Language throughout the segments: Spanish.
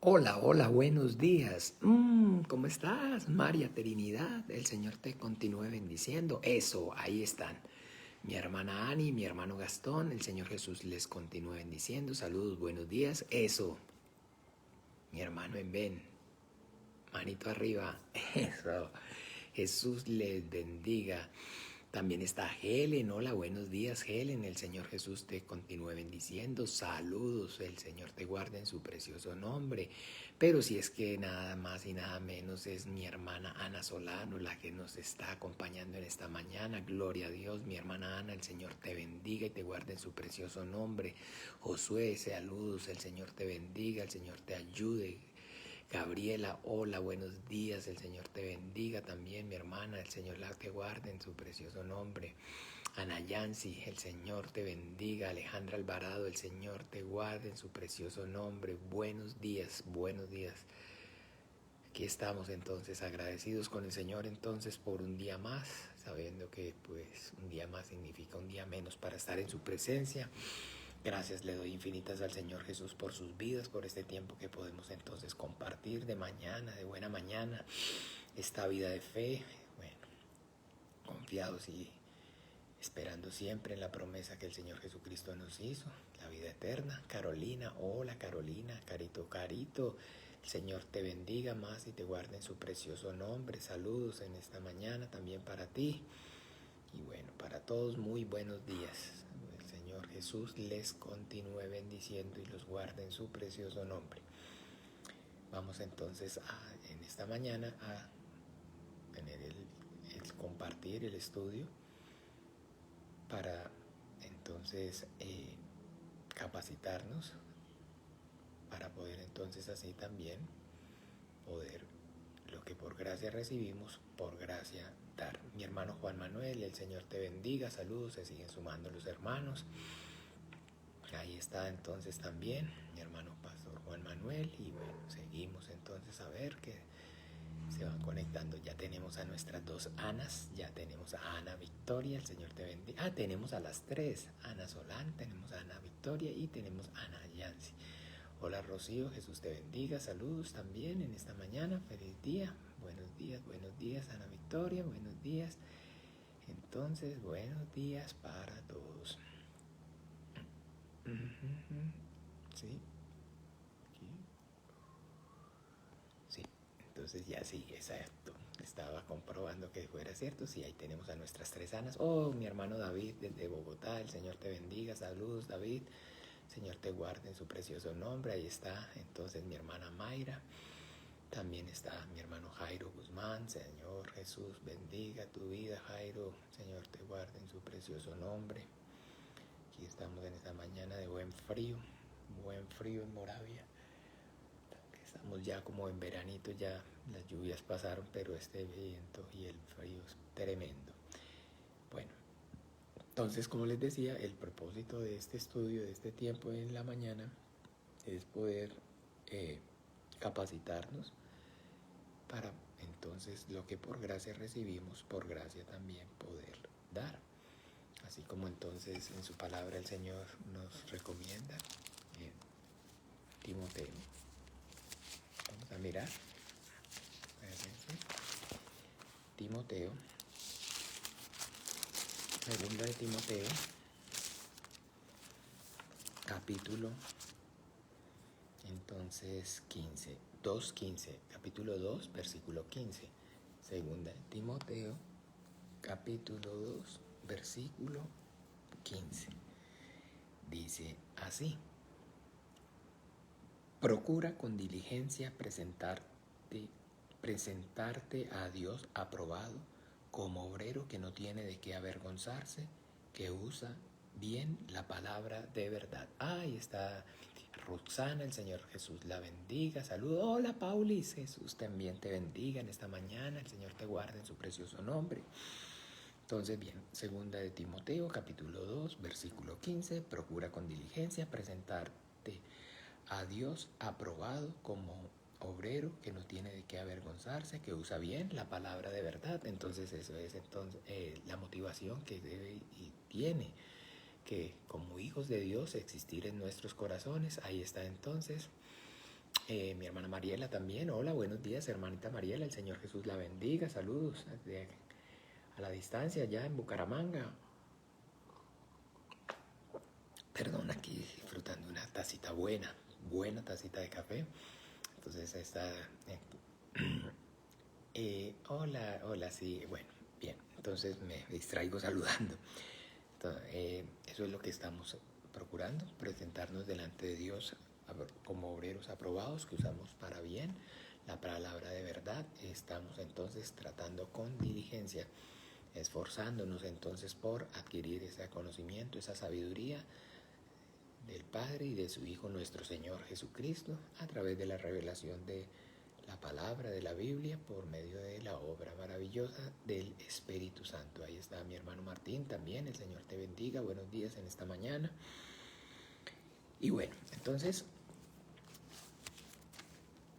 Hola, hola, buenos días. ¿Cómo estás, María Trinidad? El Señor te continúe bendiciendo. Eso, ahí están. Mi hermana Ani, mi hermano Gastón, el Señor Jesús les continúe bendiciendo. Saludos, buenos días. Eso, mi hermano en Ben, manito arriba. Eso, Jesús les bendiga. También está Helen. Hola, buenos días, Helen. El Señor Jesús te continúe bendiciendo. Saludos. El Señor te guarde en su precioso nombre. Pero si es que nada más y nada menos es mi hermana Ana Solano la que nos está acompañando en esta mañana. Gloria a Dios, mi hermana Ana. El Señor te bendiga y te guarde en su precioso nombre. Josué, saludos. El Señor te bendiga. El Señor te ayude. Gabriela, hola, buenos días, el Señor te bendiga también, mi hermana, el Señor la te guarde en su precioso nombre. Ana Yancy, el Señor te bendiga. Alejandra Alvarado, el Señor te guarde en su precioso nombre. Buenos días, buenos días. Aquí estamos entonces agradecidos con el Señor entonces por un día más, sabiendo que pues un día más significa un día menos para estar en su presencia. Gracias le doy infinitas al Señor Jesús por sus vidas, por este tiempo que podemos entonces compartir de mañana, de buena mañana, esta vida de fe, bueno, confiados y esperando siempre en la promesa que el Señor Jesucristo nos hizo, la vida eterna. Carolina, hola Carolina, Carito, Carito, el Señor te bendiga más y te guarde en su precioso nombre. Saludos en esta mañana también para ti. Y bueno, para todos muy buenos días. El Señor Jesús les continúe bendiciendo y los guarde en su precioso nombre. Vamos entonces en esta mañana a tener el compartir el estudio para entonces capacitarnos para poder entonces así también poder lo que por gracia recibimos, por gracia dar. Mi hermano Juan Manuel, el Señor te bendiga, saludos, se siguen sumando los hermanos. Ahí está entonces también mi hermano Pastor Juan Manuel y bueno, seguimos entonces a ver que se van conectando. Ya tenemos a nuestras dos Anas, ya tenemos a Ana Victoria, el Señor te bendiga. Tenemos a las tres, Ana Solán, tenemos a Ana Victoria y tenemos a Ana Yancy. Hola Rocío, Jesús te bendiga, saludos también en esta mañana, feliz día, buenos días Ana Victoria, buenos días. Entonces, buenos días para todos. Sí, sí, entonces ya sí, exacto. Estaba comprobando que fuera cierto. Sí, ahí tenemos a nuestras tres Anas. Oh, mi hermano David desde Bogotá, el Señor te bendiga. Saludos, David. Señor te guarde en su precioso nombre. Ahí está entonces mi hermana Mayra. También está mi hermano Jairo Guzmán. Señor Jesús bendiga tu vida, Jairo. Señor te guarde en su precioso nombre. Aquí estamos en esta mañana de buen frío en Moravia. Estamos ya como en veranito, ya las lluvias pasaron, pero este viento y el frío es tremendo. Bueno, entonces como les decía, el propósito de este estudio, de este tiempo en la mañana, es poder capacitarnos para entonces lo que por gracia recibimos, por gracia también poder dar. Así como entonces en su palabra el Señor nos recomienda en Timoteo. Vamos a mirar. Timoteo, segunda de Timoteo, capítulo entonces 2:15, capítulo 2, versículo 15. Segunda de Timoteo, capítulo 2, versículo 15. Dice así: procura con diligencia presentarte a Dios aprobado, como obrero que no tiene de qué avergonzarse, que usa bien la palabra de verdad. Ahí está Roxana, el Señor Jesús la bendiga. Saludos. Hola Paulis, Jesús también te bendiga en esta mañana. El Señor te guarde en su precioso nombre. Entonces, bien, segunda de Timoteo, capítulo 2, versículo 15. Procura con diligencia presentarte a Dios aprobado como obrero que no tiene de qué avergonzarse, que usa bien la palabra de verdad. Entonces eso es entonces la motivación que debe y tiene que como hijos de Dios existir en nuestros corazones. Ahí está entonces Mi hermana Mariela también. Hola, buenos días, hermanita Mariela. El Señor Jesús la bendiga. Saludos a la distancia, allá en Bucaramanga. Perdón, aquí disfrutando una tacita buena tacita de café. Entonces está... hola, sí, bueno, bien. Entonces me distraigo saludando. Entonces, eso es lo que estamos procurando, presentarnos delante de Dios como obreros aprobados que usamos para bien la palabra de verdad. Estamos entonces tratando con diligencia, esforzándonos entonces por adquirir ese conocimiento, esa sabiduría del Padre y de su Hijo nuestro Señor Jesucristo a través de la revelación de la palabra de la Biblia por medio de la obra maravillosa del Espíritu Santo. Ahí está mi hermano Martín también. El Señor te bendiga. Buenos días en esta mañana. Y bueno, entonces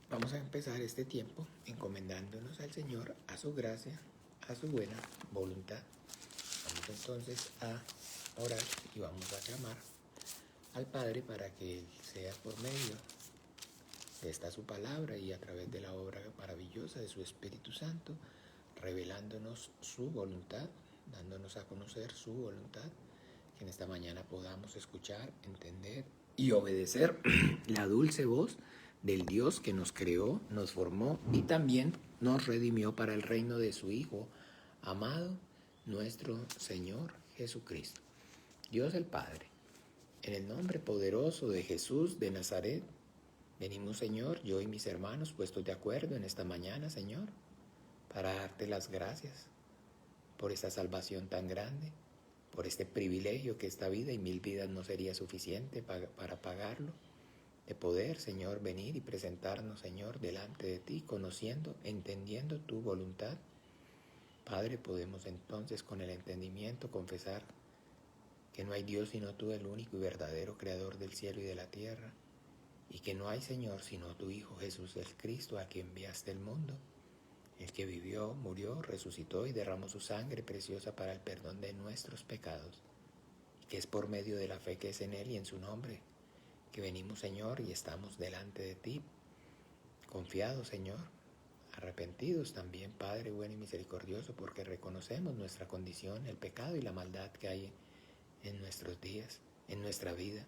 vamos a empezar este tiempo encomendándonos al Señor, a su gracia, a su buena voluntad. Vamos entonces a orar y vamos a clamar al Padre para que Él sea por medio de esta su palabra y a través de la obra maravillosa de su Espíritu Santo, revelándonos su voluntad, dándonos a conocer su voluntad, que en esta mañana podamos escuchar, entender y obedecer la dulce voz del Dios que nos creó, nos formó y también nos redimió para el reino de su Hijo amado, nuestro Señor Jesucristo. Dios el Padre, en el nombre poderoso de Jesús de Nazaret, venimos, Señor, yo y mis hermanos puestos de acuerdo en esta mañana, Señor, para darte las gracias por esta salvación tan grande, por este privilegio que esta vida y 1000 vidas no sería suficiente para pagarlo, de poder, Señor, venir y presentarnos, Señor, delante de ti, conociendo, entendiendo tu voluntad. Padre, podemos entonces con el entendimiento confesar que no hay Dios sino tú, el único y verdadero Creador del cielo y de la tierra, y que no hay Señor sino tu Hijo Jesús el Cristo, a quien enviaste al mundo, el que vivió, murió, resucitó y derramó su sangre preciosa para el perdón de nuestros pecados, y que es por medio de la fe que es en Él y en su nombre, que venimos, Señor, y estamos delante de ti, confiados, Señor, arrepentidos también, Padre bueno y misericordioso, porque reconocemos nuestra condición, el pecado y la maldad que hay en nuestros días, en nuestra vida,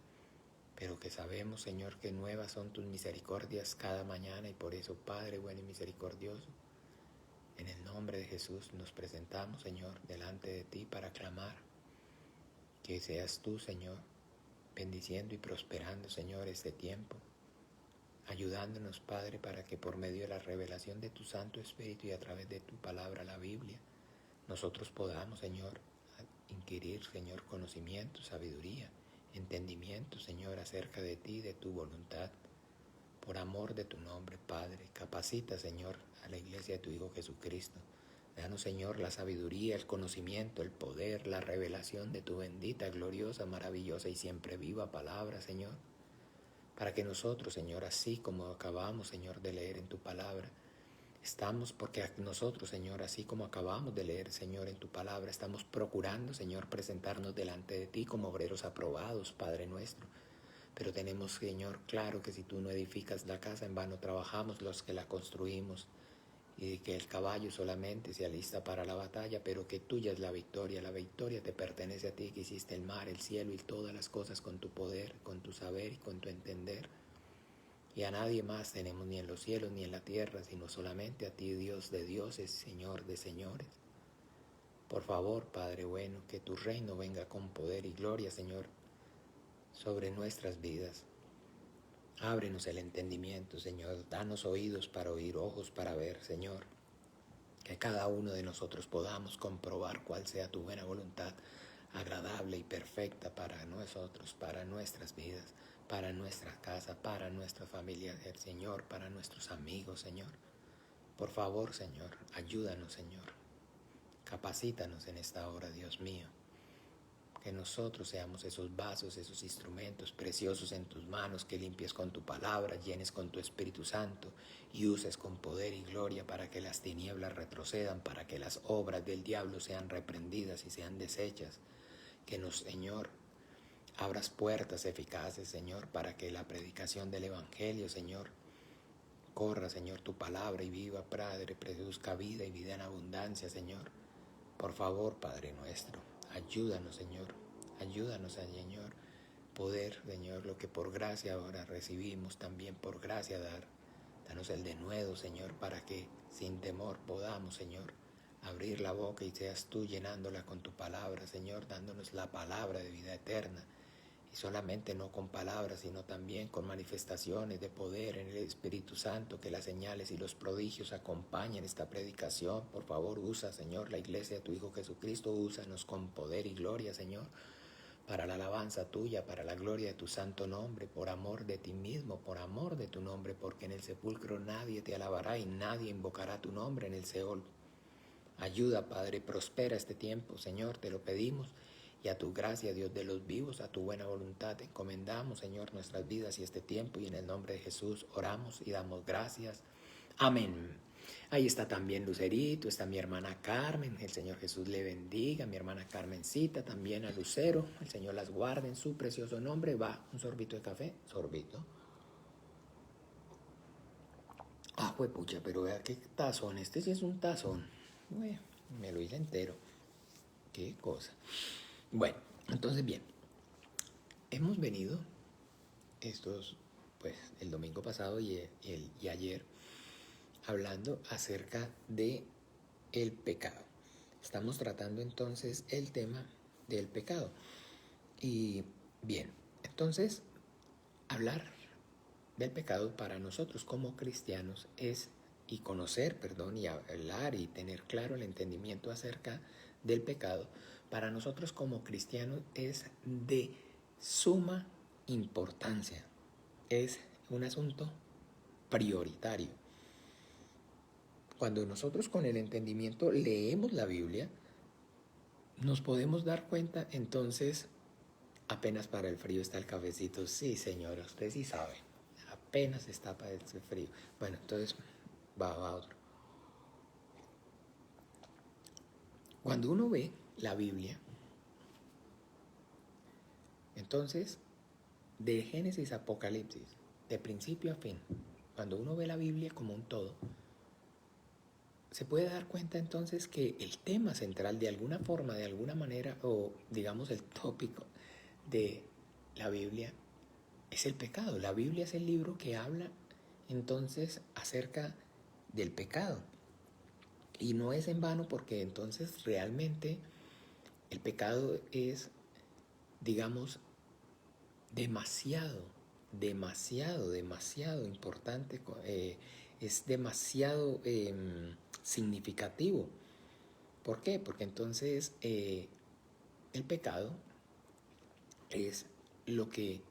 pero que sabemos, Señor, que nuevas son tus misericordias cada mañana, y por eso, Padre bueno y misericordioso, en el nombre de Jesús nos presentamos, Señor, delante de ti para clamar que seas tú, Señor, bendiciendo y prosperando, Señor, este tiempo, ayudándonos, Padre, para que por medio de la revelación de tu Santo Espíritu y a través de tu palabra, la Biblia, nosotros podamos, Señor, inquirir, Señor, conocimiento, sabiduría, entendimiento, Señor, acerca de ti, de tu voluntad. Por amor de tu nombre, Padre, capacita, Señor, a la iglesia de tu Hijo Jesucristo. Danos, Señor, la sabiduría, el conocimiento, el poder, la revelación de tu bendita, gloriosa, maravillosa y siempre viva palabra, Señor. Para que nosotros, Señor, así como acabamos, Señor, de leer en tu palabra, estamos, porque nosotros, Señor, así como acabamos de leer, Señor, en tu palabra, estamos procurando, Señor, presentarnos delante de ti como obreros aprobados, Padre nuestro. Pero tenemos, Señor, claro que si tú no edificas la casa, en vano trabajamos los que la construimos, y que el caballo solamente se alista para la batalla, pero que tuya es la victoria te pertenece a ti, que hiciste el mar, el cielo y todas las cosas con tu poder, con tu saber y con tu entender. Y a nadie más tenemos ni en los cielos ni en la tierra, sino solamente a ti, Dios de dioses, Señor de señores. Por favor, Padre bueno, que tu reino venga con poder y gloria, Señor, sobre nuestras vidas. Ábrenos el entendimiento, Señor. Danos oídos para oír, ojos para ver, Señor. Que cada uno de nosotros podamos comprobar cuál sea tu buena voluntad, agradable y perfecta para nosotros, para nuestras vidas, para nuestra casa, para nuestra familia, Señor, para nuestros amigos, Señor. Por favor, Señor, ayúdanos, Señor. Capacítanos en esta hora, Dios mío. Que nosotros seamos esos vasos, esos instrumentos preciosos en tus manos, que limpies con tu palabra, llenes con tu Espíritu Santo y uses con poder y gloria para que las tinieblas retrocedan, para que las obras del diablo sean reprendidas y sean deshechas. Que nos, Señor, abras puertas eficaces, Señor, para que la predicación del Evangelio, Señor, corra, Señor, tu palabra y viva, Padre, produzca vida y vida en abundancia, Señor. Por favor, Padre nuestro, ayúdanos, Señor, ayúdanos, Señor, poder, Señor, lo que por gracia ahora recibimos, también por gracia dar. Danos el denuedo, Señor, para que sin temor podamos, Señor, abrir la boca y seas tú llenándola con tu palabra, Señor, dándonos la palabra de vida eterna. Y solamente no con palabras, sino también con manifestaciones de poder en el Espíritu Santo, que las señales y los prodigios acompañen esta predicación. Por favor, usa, Señor, la iglesia de tu Hijo Jesucristo, úsanos con poder y gloria, Señor, para la alabanza tuya, para la gloria de tu santo nombre, por amor de ti mismo, por amor de tu nombre, porque en el sepulcro nadie te alabará y nadie invocará tu nombre en el Seol. Ayuda, Padre, prospera este tiempo, Señor, te lo pedimos. Y a tu gracia, Dios de los vivos, a tu buena voluntad, encomendamos, Señor, nuestras vidas y este tiempo. Y en el nombre de Jesús oramos y damos gracias. Amén. Ahí está también Lucerito, está mi hermana Carmen, el Señor Jesús le bendiga, mi hermana Carmencita, también a Lucero, el Señor las guarde en su precioso nombre. Va, un sorbito de café, sorbito. Ah, pues pucha, pero vea qué tazón, este sí es un tazón. Bueno, me lo hice entero. Qué cosa. Bueno, entonces bien, hemos venido pues el domingo pasado y ayer, hablando acerca de el pecado. Estamos tratando entonces el tema del pecado. Y bien, entonces hablar del pecado para nosotros como cristianos es, y conocer, y hablar y tener claro el entendimiento acerca del pecado, para nosotros como cristianos es de suma importancia. Es un asunto prioritario. Cuando nosotros con el entendimiento leemos la Biblia, nos podemos dar cuenta entonces, apenas para el frío está el cafecito. Sí, señora, usted sí sabe. Apenas está para el frío. Bueno, entonces va otro. Cuando uno ve la Biblia, entonces, de Génesis a Apocalipsis, de principio a fin, cuando uno ve la Biblia como un todo, se puede dar cuenta entonces que el tema central de alguna forma, de alguna manera, o digamos el tópico de la Biblia es el pecado. La Biblia es el libro que habla entonces acerca del pecado. Y no es en vano, porque entonces realmente el pecado es, digamos, demasiado importante, es demasiado significativo. ¿Por qué? Porque entonces el pecado es lo que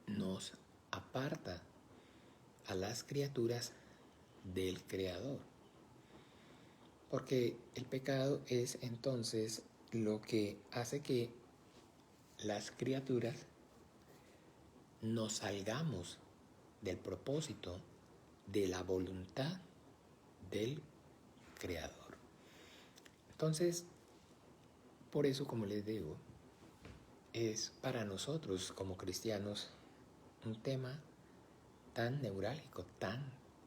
nos aparta a las criaturas del Creador. Porque el pecado es entonces lo que hace que las criaturas nos salgamos del propósito, de la voluntad del Creador. Entonces, por eso, como les digo, es para nosotros como cristianos un tema tan neurálgico, tan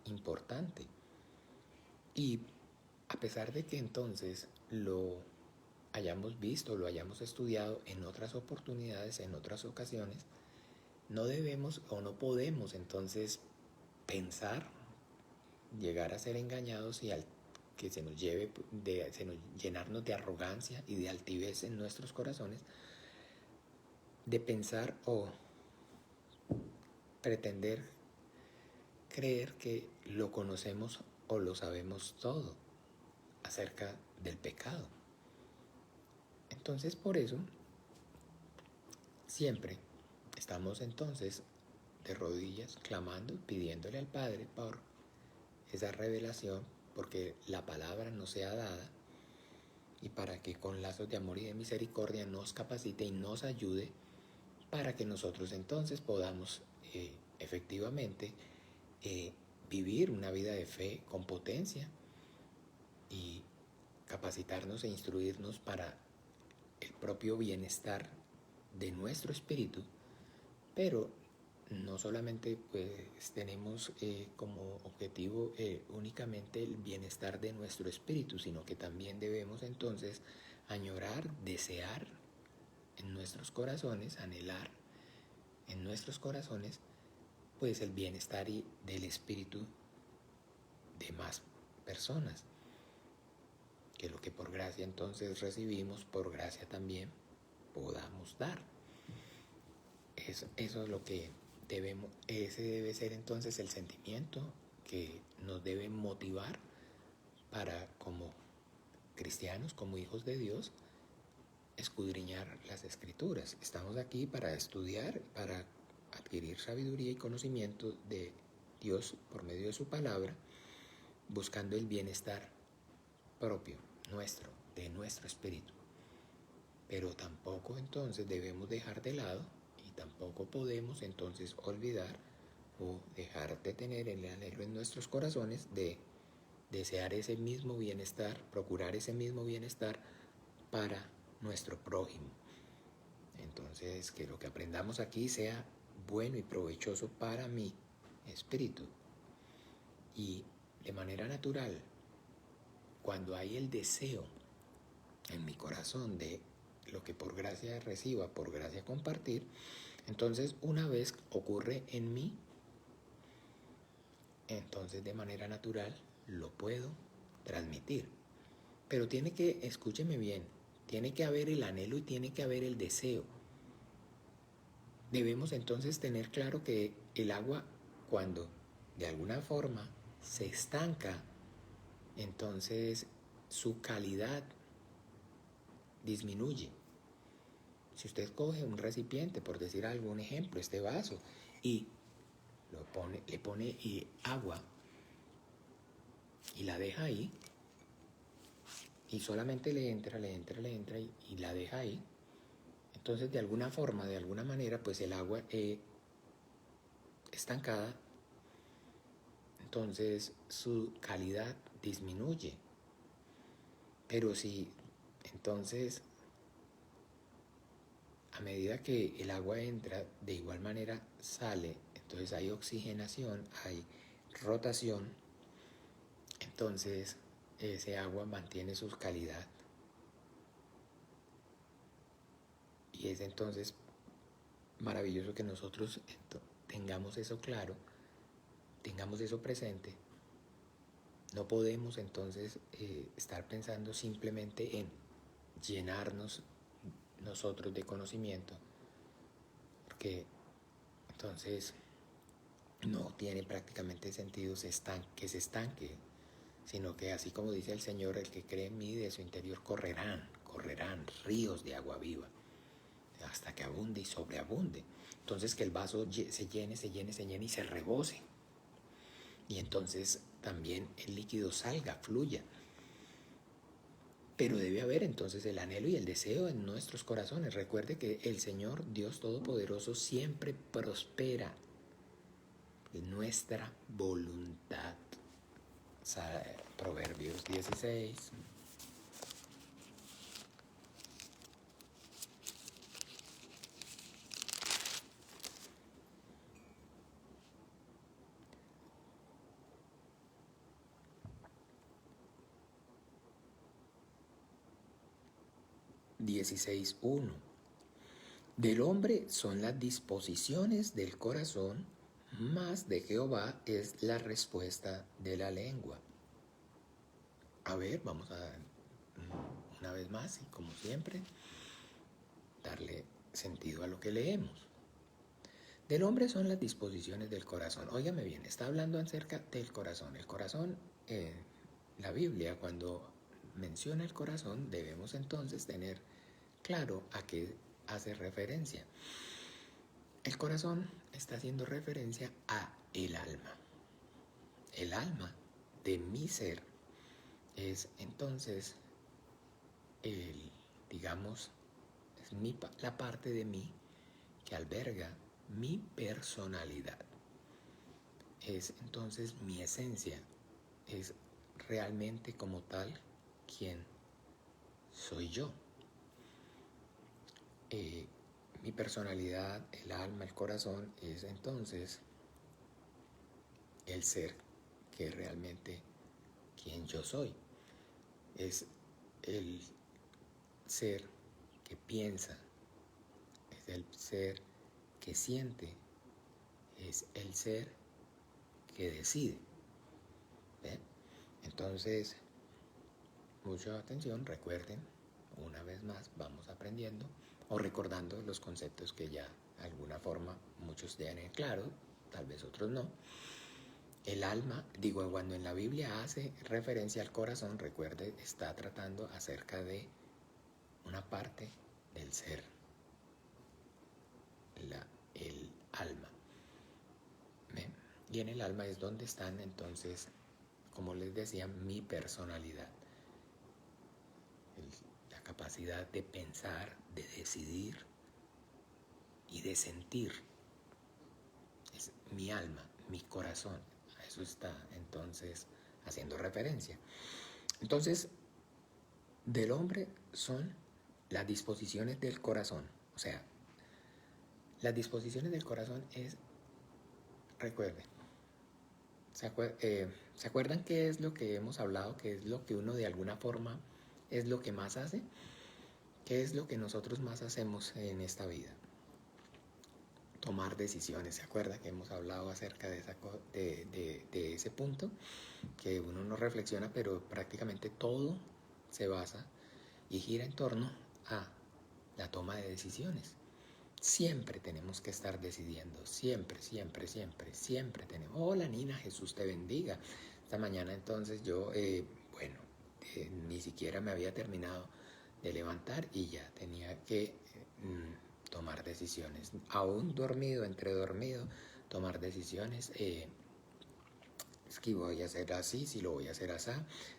importante. Y a pesar de que entonces lo hayamos visto, lo hayamos estudiado en otras oportunidades, en otras ocasiones, no debemos o no podemos entonces pensar, llegar a ser engañados y que se nos lleve llenarnos de arrogancia y de altivez en nuestros corazones, de pensar o pretender creer que lo conocemos o lo sabemos todo acerca del pecado. Entonces, por eso, siempre estamos entonces de rodillas, clamando, pidiéndole al Padre por esa revelación, porque la palabra nos sea dada, y para que con lazos de amor y de misericordia nos capacite y nos ayude, para que nosotros entonces podamos efectivamente vivir una vida de fe con potencia y capacitarnos e instruirnos para el propio bienestar de nuestro espíritu, pero no solamente pues tenemos como objetivo únicamente el bienestar de nuestro espíritu, sino que también debemos entonces añorar, desear en nuestros corazones, anhelar en nuestros corazones pues el bienestar del espíritu de más personas, que lo que por gracia entonces recibimos, por gracia también podamos dar. Eso es lo que debemos, ese debe ser entonces el sentimiento que nos debe motivar para, como cristianos, como hijos de Dios, escudriñar las escrituras. Estamos aquí para estudiar, para adquirir sabiduría y conocimiento de Dios por medio de su palabra, buscando el bienestar propio, nuestro, de nuestro espíritu. Pero tampoco entonces debemos dejar de lado y tampoco podemos entonces olvidar o dejar de tener el anhelo en nuestros corazones de desear ese mismo bienestar, procurar ese mismo bienestar para nuestro prójimo. Entonces, que lo que aprendamos aquí sea bueno y provechoso para mi espíritu. Y de manera natural, cuando hay el deseo en mi corazón de lo que por gracia reciba, por gracia compartir, entonces una vez ocurre en mí, entonces de manera natural lo puedo transmitir. Pero tiene que, escúcheme bien, tiene que haber el anhelo y tiene que haber el deseo. Debemos entonces tener claro que el agua, cuando de alguna forma se estanca, entonces su calidad disminuye. Si usted coge un recipiente, por decir algo, un ejemplo, este vaso, y le pone agua y la deja ahí, y solamente le entra y la deja ahí, entonces de alguna forma, de alguna manera, pues el agua estancada, entonces su calidad disminuye. Pero si entonces a medida que el agua entra, de igual manera sale, entonces hay oxigenación, hay rotación, entonces ese agua mantiene su calidad. Y es entonces maravilloso que nosotros tengamos eso claro, tengamos eso presente. No podemos entonces estar pensando simplemente en llenarnos nosotros de conocimiento, porque entonces no tiene prácticamente sentido que se estanque, sino que así como dice el Señor, el que cree en mí, de su interior correrán ríos de agua viva, hasta que abunde y sobreabunde. Entonces que el vaso se llene y se rebose. Y entonces también el líquido salga, fluya. Pero debe haber entonces el anhelo y el deseo en nuestros corazones. Recuerde que el Señor Dios Todopoderoso siempre prospera en nuestra voluntad. Proverbios 16. Del hombre son las disposiciones del corazón, mas de Jehová es la respuesta de la lengua. A ver, vamos a una vez más y como siempre darle sentido a lo que leemos. Del hombre son las disposiciones del corazón. Óigame bien, está hablando acerca del corazón. El corazón, la Biblia, cuando menciona el corazón, debemos entonces tener claro a qué hace referencia. El corazón está haciendo referencia a el alma. El alma de mi ser es entonces digamos, es la parte de mí que alberga mi personalidad. Es entonces mi esencia, es realmente como tal quien soy yo. mi personalidad, el alma, el corazón, es entonces el ser que es realmente quien yo soy. Es el ser que piensa, es el ser que siente, es el ser que decide. ¿Ven? Entonces, mucha atención, recuerden, una vez más vamos aprendiendo o recordando los conceptos que ya de alguna forma muchos tienen claro, tal vez otros no. El alma, digo, cuando en la Biblia hace referencia al corazón, recuerde, está tratando acerca de una parte del ser, el alma. ¿Ven? Y en el alma es donde están entonces, como les decía, mi personalidad. La capacidad de pensar, de decidir y de sentir. Es mi alma, mi corazón. A eso está entonces haciendo referencia. Entonces, del hombre son las disposiciones del corazón. O sea, las disposiciones del corazón es, recuerden, ¿se acuerdan qué es lo que hemos hablado? ¿Qué es lo que uno de alguna forma es lo que más hace? ¿Qué es lo que nosotros más hacemos en esta vida? Tomar decisiones. ¿Se acuerda que hemos hablado acerca de ese punto? Que uno no reflexiona, pero prácticamente todo se basa y gira en torno a la toma de decisiones. Siempre tenemos que estar decidiendo, siempre tenemos. Hola Nina, Jesús te bendiga. Esta mañana entonces yo, ni siquiera me había terminado de levantar y ya tenía que tomar decisiones. Aún dormido, entre dormido, tomar decisiones. Es que voy a hacer así, si lo voy a hacer así,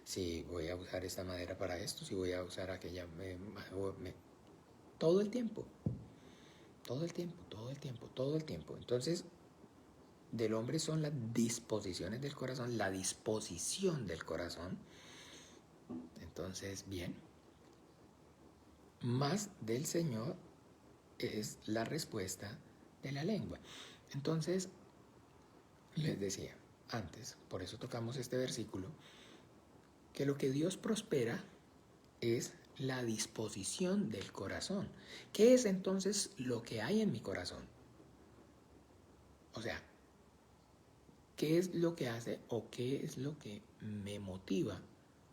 si voy a usar esta madera para esto, si voy a usar aquella. Todo el tiempo. Entonces, del hombre son las disposiciones del corazón, la disposición del corazón. Entonces, bien. Más del Señor es la respuesta de la lengua. Entonces, les decía antes, por eso tocamos este versículo, que lo que Dios prospera es la disposición del corazón. ¿Qué es entonces lo que hay en mi corazón? O sea, ¿qué es lo que hace o qué es lo que me motiva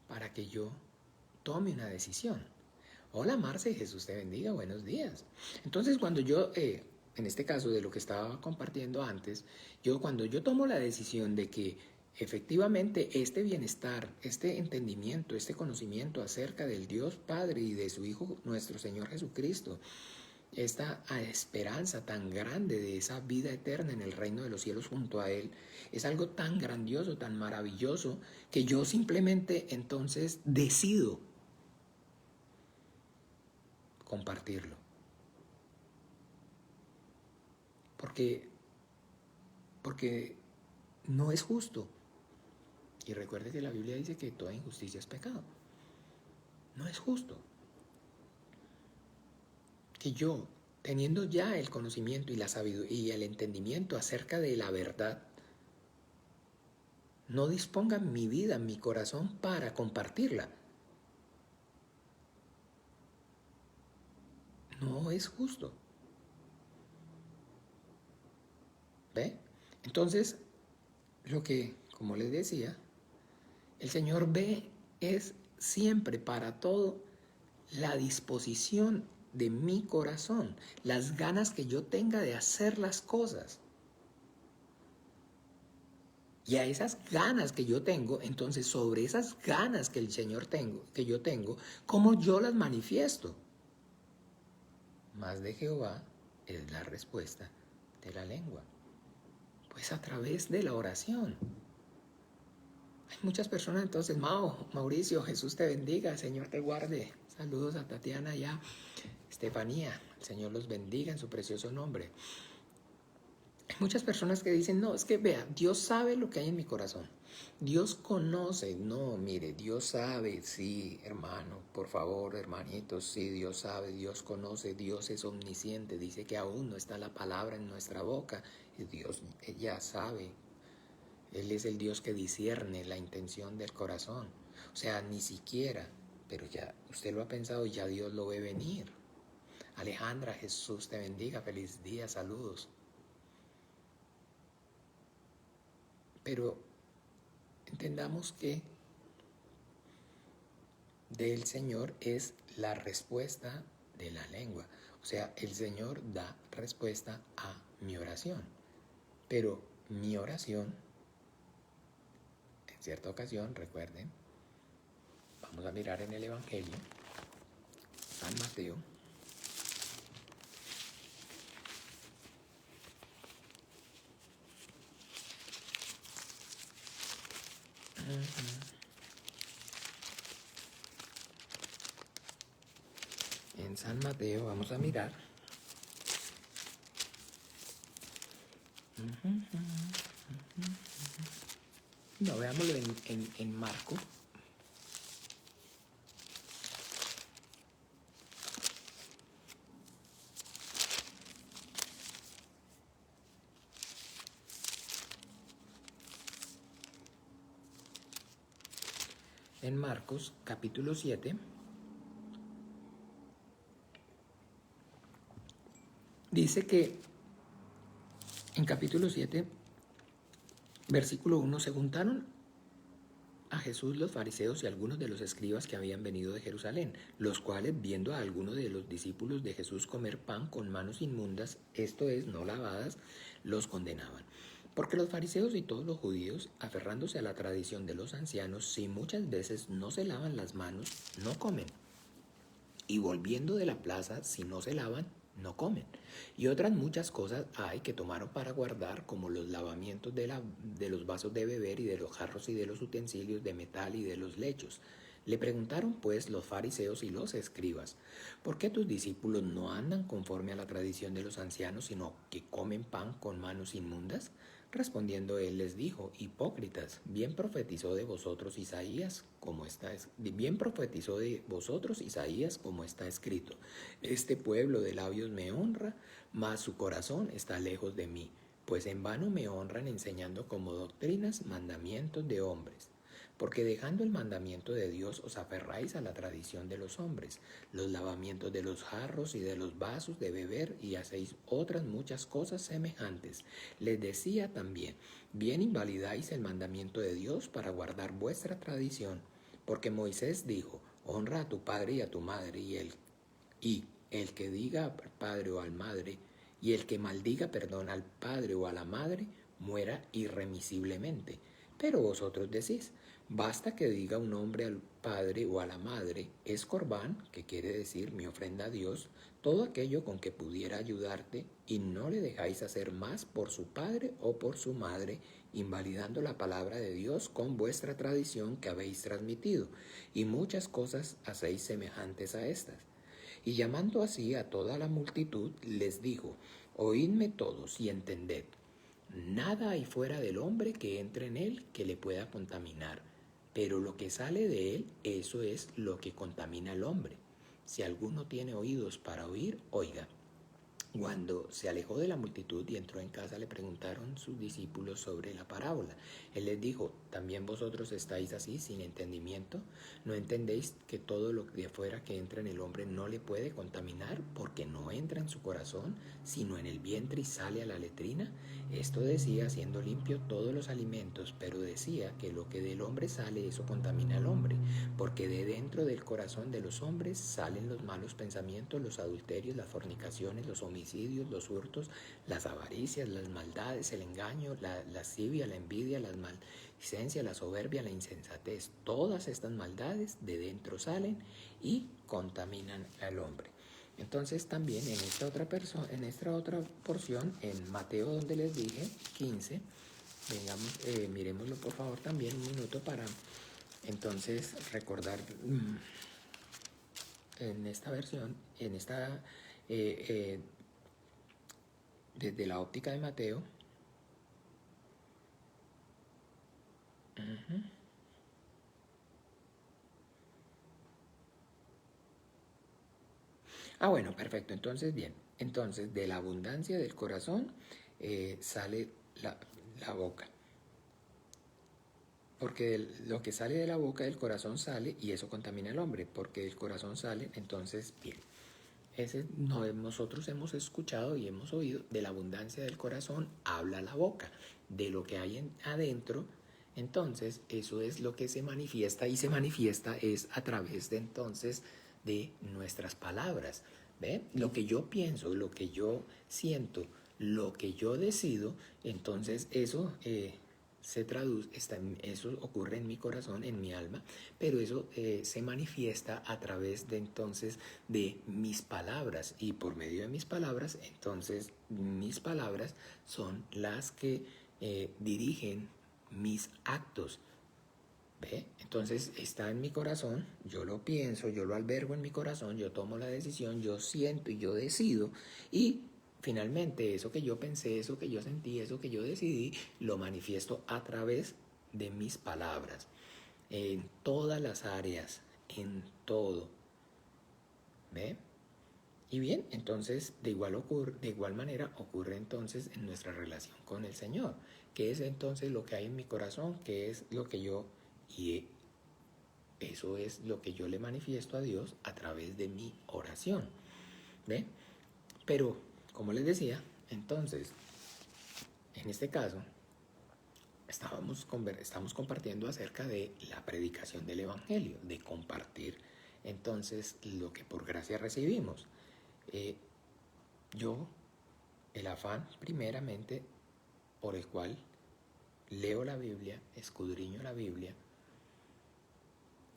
para que yo tome una decisión? Hola Marce, Jesús te bendiga, buenos días. Entonces cuando yo, en este caso de lo que estaba compartiendo antes, cuando yo tomo la decisión de que efectivamente este bienestar, este entendimiento, este conocimiento acerca del Dios Padre y de su Hijo nuestro Señor Jesucristo, esta esperanza tan grande de esa vida eterna en el reino de los cielos junto a Él, es algo tan grandioso, tan maravilloso, que yo simplemente entonces decido compartirlo. Porque no es justo. Y recuerde que la Biblia dice que toda injusticia es pecado. No es justo que yo, teniendo ya el conocimiento y la sabiduría y el entendimiento acerca de la verdad, no disponga mi vida, mi corazón para compartirla. No es justo. ¿Ve? Entonces, lo que, como les decía, el Señor ve es siempre para todo la disposición de mi corazón, las ganas que yo tenga de hacer las cosas. Y a esas ganas que yo tengo, entonces sobre esas ganas que el Señor que yo tengo, ¿cómo yo las manifiesto? Más de Jehová es la respuesta de la lengua. Pues a través de la oración. Hay muchas personas entonces, Mauricio, Jesús te bendiga, Señor te guarde. Saludos a Tatiana y a Estefanía. El Señor los bendiga en su precioso nombre. Hay muchas personas que dicen, no, es que vea, Dios sabe lo que hay en mi corazón. Dios conoce. No, mire, Dios sabe, sí, hermano, por favor, hermanitos, sí, Dios sabe, Dios conoce, Dios es omnisciente. Dice que aún no está la palabra en nuestra boca. Y Dios ya sabe. Él es el Dios que discierne la intención del corazón. O sea, ni siquiera, pero ya usted lo ha pensado y ya Dios lo ve venir. Alejandra, Jesús te bendiga, feliz día, saludos. Pero entendamos que del Señor es la respuesta de la lengua. O sea, el Señor da respuesta a mi oración. Pero mi oración, en cierta ocasión, recuerden, vamos a mirar en el Evangelio, San Mateo. En San Mateo vamos a mirar. No, veámoslo en Marcos. En Marcos capítulo 7. Dice que en capítulo 7, versículo 1, se juntaron a Jesús los fariseos y algunos de los escribas que habían venido de Jerusalén, los cuales, viendo a algunos de los discípulos de Jesús comer pan con manos inmundas, esto es, no lavadas, los condenaban. Porque los fariseos y todos los judíos, aferrándose a la tradición de los ancianos, si muchas veces no se lavan las manos, no comen. Y volviendo de la plaza, si no se lavan, no comen. Y otras muchas cosas hay que tomaron para guardar, como los lavamientos de los vasos de beber y de los jarros y de los utensilios de metal y de los lechos. Le preguntaron pues los fariseos y los escribas, ¿por qué tus discípulos no andan conforme a la tradición de los ancianos, sino que comen pan con manos inmundas? Respondiendo él les dijo, hipócritas, bien profetizó de vosotros Isaías, como está escrito. Este pueblo de labios me honra, mas su corazón está lejos de mí, pues en vano me honran enseñando como doctrinas mandamientos de hombres. Porque dejando el mandamiento de Dios os aferráis a la tradición de los hombres, los lavamientos de los jarros y de los vasos de beber, y hacéis otras muchas cosas semejantes. Les decía también, bien invalidáis el mandamiento de Dios para guardar vuestra tradición, porque Moisés dijo, honra a tu padre y a tu madre, y el que diga al padre o al madre, y el que maldiga, al padre o a la madre, muera irremisiblemente. Pero vosotros decís, basta que diga un hombre al padre o a la madre, es corbán, que quiere decir mi ofrenda a Dios, todo aquello con que pudiera ayudarte, y no le dejáis hacer más por su padre o por su madre, invalidando la palabra de Dios con vuestra tradición que habéis transmitido, y muchas cosas hacéis semejantes a estas. Y llamando así a toda la multitud, les dijo, oídme todos y entended. Nada hay fuera del hombre que entre en él que le pueda contaminar, pero lo que sale de él, eso es lo que contamina al hombre. Si alguno tiene oídos para oír, oiga. Cuando se alejó de la multitud y entró en casa, le preguntaron sus discípulos sobre la parábola. Él les dijo, ¿también vosotros estáis así, sin entendimiento? ¿No entendéis que todo lo de afuera que entra en el hombre no le puede contaminar, porque no entra en su corazón, sino en el vientre y sale a la letrina? Esto decía, siendo limpio todos los alimentos, pero decía que lo que del hombre sale, eso contamina al hombre, porque de dentro del corazón de los hombres salen los malos pensamientos, los adulterios, las fornicaciones, los homicidios, los hurtos, las avaricias, las maldades, el engaño, la lascivia, la envidia, la maldicencia, la soberbia, la insensatez. Todas estas maldades de dentro salen y contaminan al hombre. Entonces también en esta otra porción, en Mateo donde les dije, 15, miremoslo por favor también un minuto para entonces recordar en esta versión, desde la óptica de Mateo, Ah, bueno, perfecto. Entonces, bien. Entonces, de la abundancia del corazón sale la boca. Porque lo que sale de la boca del corazón sale y eso contamina al hombre. Porque del corazón sale, entonces, bien. Nosotros hemos escuchado y hemos oído de la abundancia del corazón, habla la boca. De lo que hay adentro, entonces, eso es lo que se manifiesta y se manifiesta es a través de entonces de nuestras palabras. ¿Ve? Lo que yo pienso, lo que yo siento, lo que yo decido, entonces eso se traduce, eso ocurre en mi corazón, en mi alma, pero eso se manifiesta a través de entonces de mis palabras y por medio de mis palabras, entonces mis palabras son las que dirigen mis actos. ¿Ve? Entonces está en mi corazón, yo lo pienso, yo lo albergo en mi corazón, yo tomo la decisión, yo siento y yo decido y finalmente eso que yo pensé, eso que yo sentí, eso que yo decidí, lo manifiesto a través de mis palabras, en todas las áreas, en todo. ¿Ve? Y bien, entonces de igual manera ocurre entonces en nuestra relación con el Señor, que es entonces lo que hay en mi corazón, que es lo que yo, y eso es lo que yo le manifiesto a Dios a través de mi oración. ¿Ve? Pero, como les decía, entonces, en este caso, estamos compartiendo acerca de la predicación del Evangelio, de compartir entonces lo que por gracia recibimos. Yo, el afán primeramente por el cual leo la Biblia, escudriño la Biblia,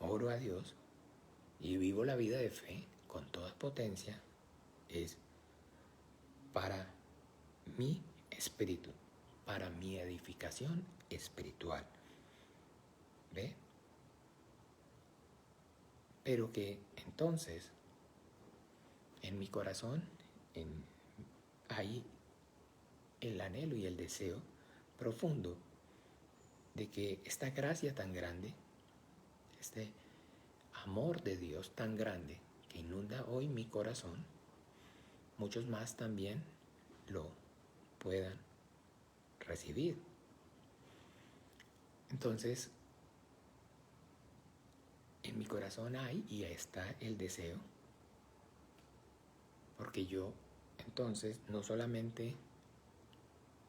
oro a Dios y vivo la vida de fe con toda potencia, es para mi espíritu, para mi edificación espiritual. ¿Ve? Pero que entonces en mi corazón hay el anhelo y el deseo profundo de que esta gracia tan grande, este amor de Dios tan grande que inunda hoy mi corazón, muchos más también lo puedan recibir. Entonces, en mi corazón hay y está el deseo, porque yo entonces no solamente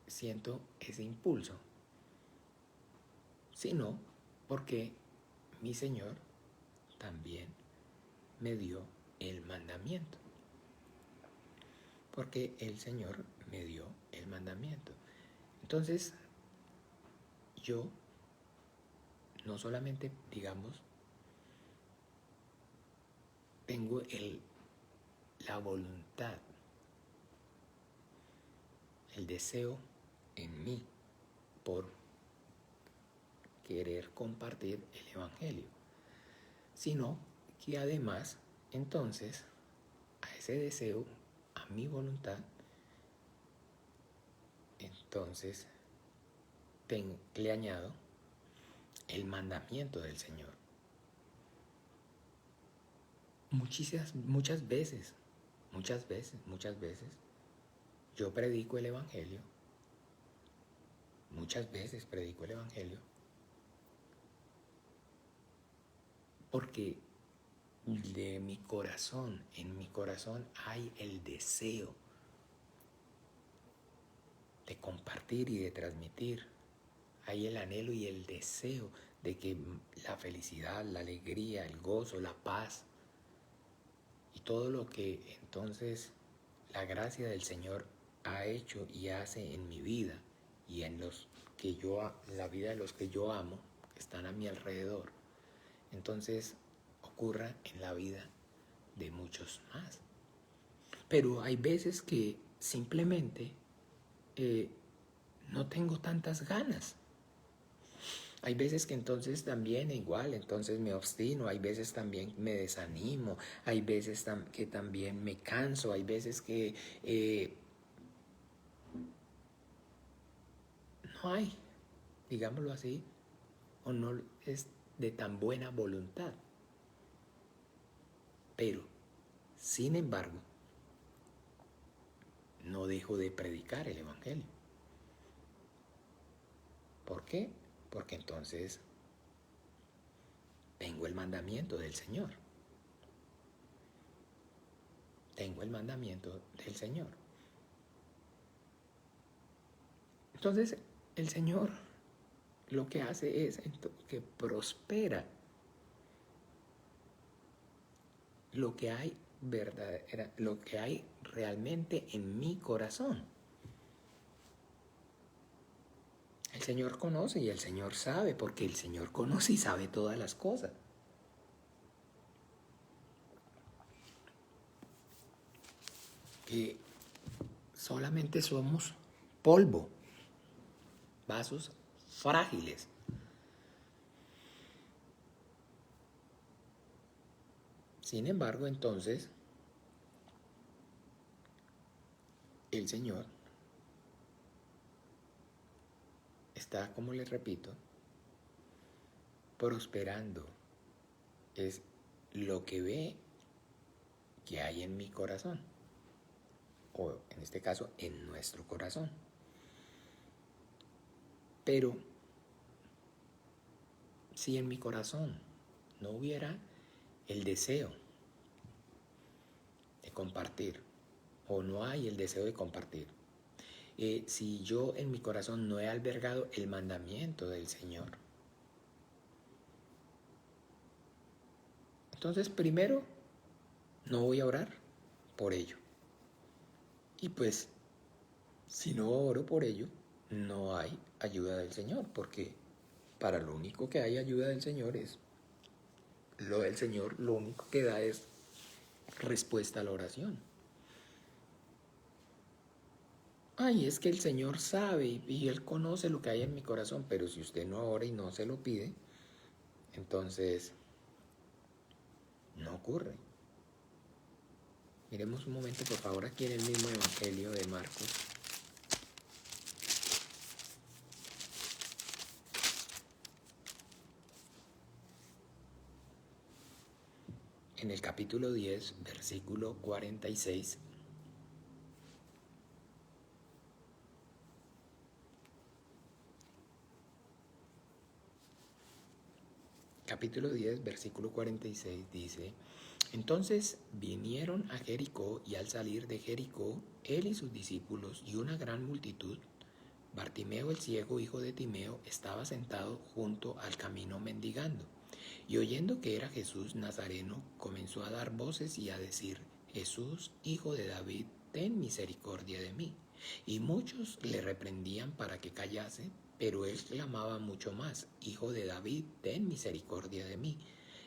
siento ese impulso, sino porque mi Señor también me dio el mandamiento. Porque el Señor me dio el mandamiento. Entonces, yo no solamente, digamos, tengo la voluntad, el deseo en mí por querer compartir el Evangelio, sino que además, entonces, a ese deseo, a mi voluntad, entonces le añado el mandamiento del Señor. Muchas veces, yo predico el Evangelio, muchas veces predico el Evangelio, porque en mi corazón hay el deseo de compartir y de transmitir, hay el anhelo y el deseo de que la felicidad, la alegría, el gozo, la paz y todo lo que entonces la gracia del Señor ha hecho y hace en mi vida y en la vida de los que yo amo, que están a mi alrededor, entonces ocurra en la vida de muchos más. Pero hay veces que simplemente no tengo tantas ganas. Hay veces que entonces también igual, entonces me obstino, hay veces también me desanimo, hay veces que también me canso, hay veces que no hay, digámoslo así, o no es de tan buena voluntad. Pero, sin embargo, no dejo de predicar el Evangelio. ¿Por qué? Porque entonces tengo el mandamiento del Señor. Tengo el mandamiento del Señor. Entonces, el Señor lo que hace es que prospera lo que hay lo que hay realmente en mi corazón. El Señor conoce y el Señor sabe, porque el Señor conoce y sabe todas las cosas. Que solamente somos polvo, vasos frágiles. Sin embargo, entonces, el Señor está, como les repito, prosperando. Es lo que ve que hay en mi corazón, o en este caso, en nuestro corazón. Pero si en mi corazón no hubiera el deseo de compartir, o no hay el deseo de compartir, si yo en mi corazón no he albergado el mandamiento del Señor, entonces primero no voy a orar por ello. Y pues, si no oro por ello, no hay ayuda del Señor, porque para lo único que hay ayuda del Señor es lo del Señor, lo único que da es respuesta a la oración. Ay, es que el Señor sabe y Él conoce lo que hay en mi corazón, pero si usted no ora y no se lo pide, entonces no ocurre. Miremos un momento, por favor, aquí en el mismo Evangelio de Marcos. En el capítulo 10, versículo 46. Capítulo 10, versículo 46 dice: entonces vinieron a Jericó, y al salir de Jericó, él y sus discípulos y una gran multitud, Bartimeo el ciego, hijo de Timeo, estaba sentado junto al camino mendigando. Y oyendo que era Jesús Nazareno, comenzó a dar voces y a decir: Jesús, hijo de David, ten misericordia de mí. Y muchos le reprendían para que callase, pero él clamaba mucho más: Hijo de David, ten misericordia de mí.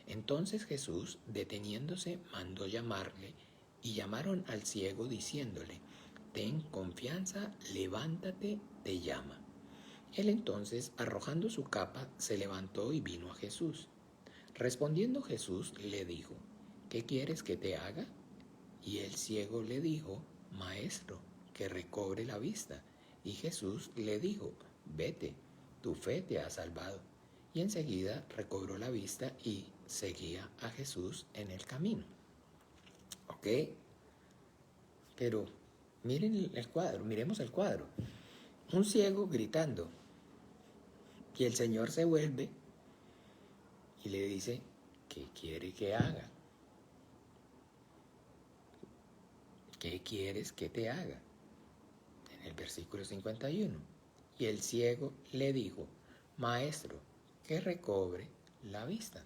Entonces Jesús, deteniéndose, mandó llamarle, y llamaron al ciego diciéndole: ten confianza, levántate, te llama. Él entonces, arrojando su capa, se levantó y vino a Jesús. Respondiendo Jesús le dijo: ¿qué quieres que te haga? Y el ciego le dijo: Maestro, que recobre la vista. Y Jesús le dijo: vete, tu fe te ha salvado. Y enseguida recobró la vista y seguía a Jesús en el camino. ¿Ok? Pero miren el cuadro, miremos el cuadro. Un ciego gritando. Y el Señor se vuelve y le dice: ¿qué quiere que haga? ¿Qué quieres que te haga? En el versículo 51. Y el ciego le dijo: Maestro, que recobre la vista.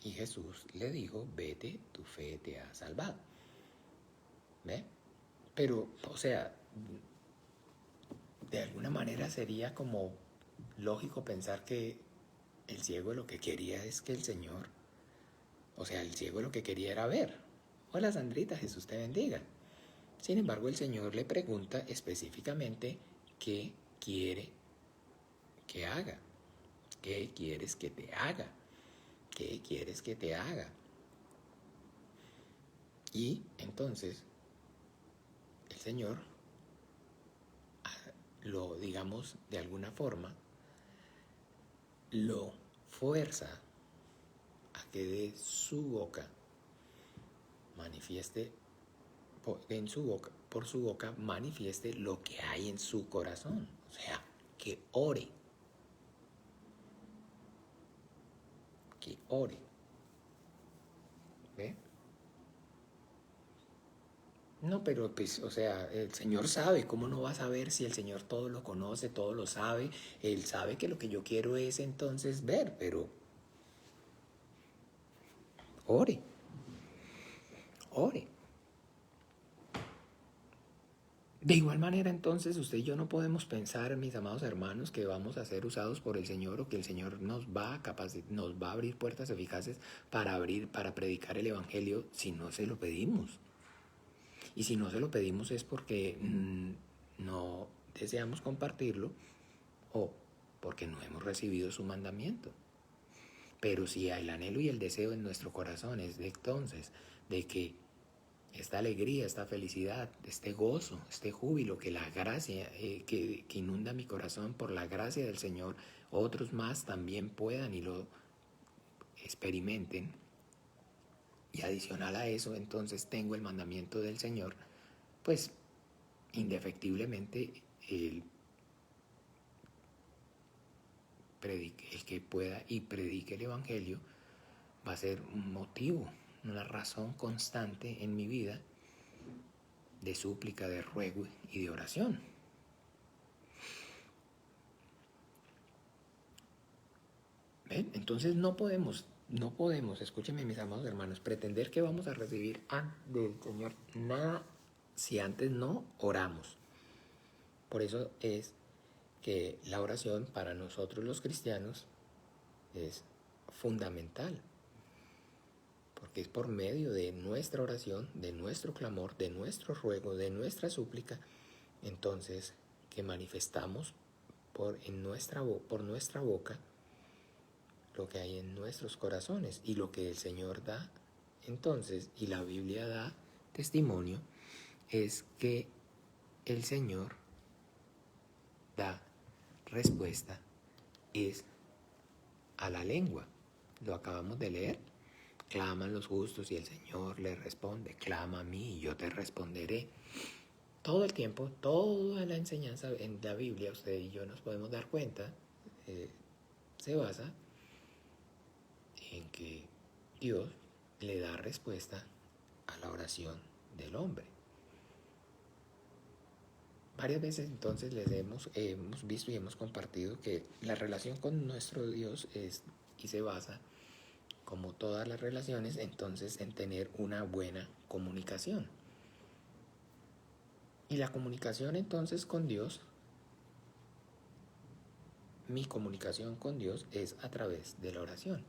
Y Jesús le dijo: vete, tu fe te ha salvado. ¿Ve? Pero, o sea, de alguna manera sería como lógico pensar que el ciego lo que quería es que el Señor, o sea, el ciego lo que quería era ver. Hola Sandrita, Jesús te bendiga. Sin embargo, el Señor le pregunta específicamente qué quiere que haga. ¿Qué quieres que te haga? ¿Qué quieres que te haga? Y entonces el Señor lo, digamos, de alguna forma, lo fuerza a que de su boca manifieste, por su boca manifieste lo que hay en su corazón. O sea, que ore. Que ore. ¿Ve? No, pero pues, o sea, el Señor sabe, ¿cómo no va a saber si el Señor todo lo conoce, todo lo sabe? Él sabe que lo que yo quiero es entonces ver, pero ore, ore. De igual manera, entonces, usted y yo no podemos pensar, mis amados hermanos, que vamos a ser usados por el Señor o que el Señor nos va a abrir puertas eficaces para predicar el Evangelio si no se lo pedimos. Y si no se lo pedimos es porque no deseamos compartirlo o porque no hemos recibido su mandamiento. Pero si el anhelo y el deseo en nuestro corazón es de entonces de que esta alegría, esta felicidad, este gozo, este júbilo, que la gracia que inunda mi corazón por la gracia del Señor, otros más también puedan y lo experimenten. Y adicional a eso, entonces tengo el mandamiento del Señor, pues indefectiblemente el que pueda y predique el Evangelio va a ser un motivo, una razón constante en mi vida de súplica, de ruego y de oración. ¿Ven? Entonces no podemos, escúchenme mis amados hermanos, pretender que vamos a recibir del Señor nada si antes no oramos. Por eso es que la oración para nosotros los cristianos es fundamental, porque es por medio de nuestra oración, de nuestro clamor, de nuestro ruego, de nuestra súplica, entonces que manifestamos por nuestra boca lo que hay en nuestros corazones y lo que el Señor da entonces, y la Biblia da testimonio, es que el Señor da respuesta es a la lengua. Lo acabamos de leer. Claman los justos y el Señor les responde. Clama a mí y yo te responderé. Todo el tiempo, toda la enseñanza en la Biblia, usted y yo nos podemos dar cuenta, se basa en que Dios le da respuesta a la oración del hombre. Varias veces entonces les hemos visto y hemos compartido que la relación con nuestro Dios es y se basa, como todas las relaciones, entonces en tener una buena comunicación. Y la comunicación entonces con Dios, mi comunicación con Dios es a través de la oración.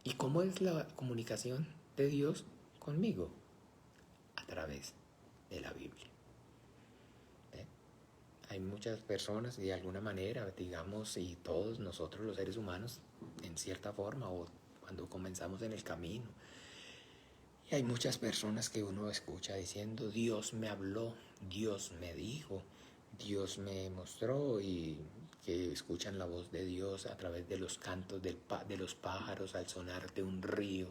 ¿Y cómo es la comunicación de Dios conmigo? A través de la Biblia. Hay muchas personas de alguna manera, digamos, y todos nosotros los seres humanos, en cierta forma, o cuando comenzamos en el camino, y hay muchas personas que uno escucha diciendo, Dios me habló, Dios me dijo, Dios me mostró, y que escuchan la voz de Dios a través de los cantos de los pájaros al sonar de un río,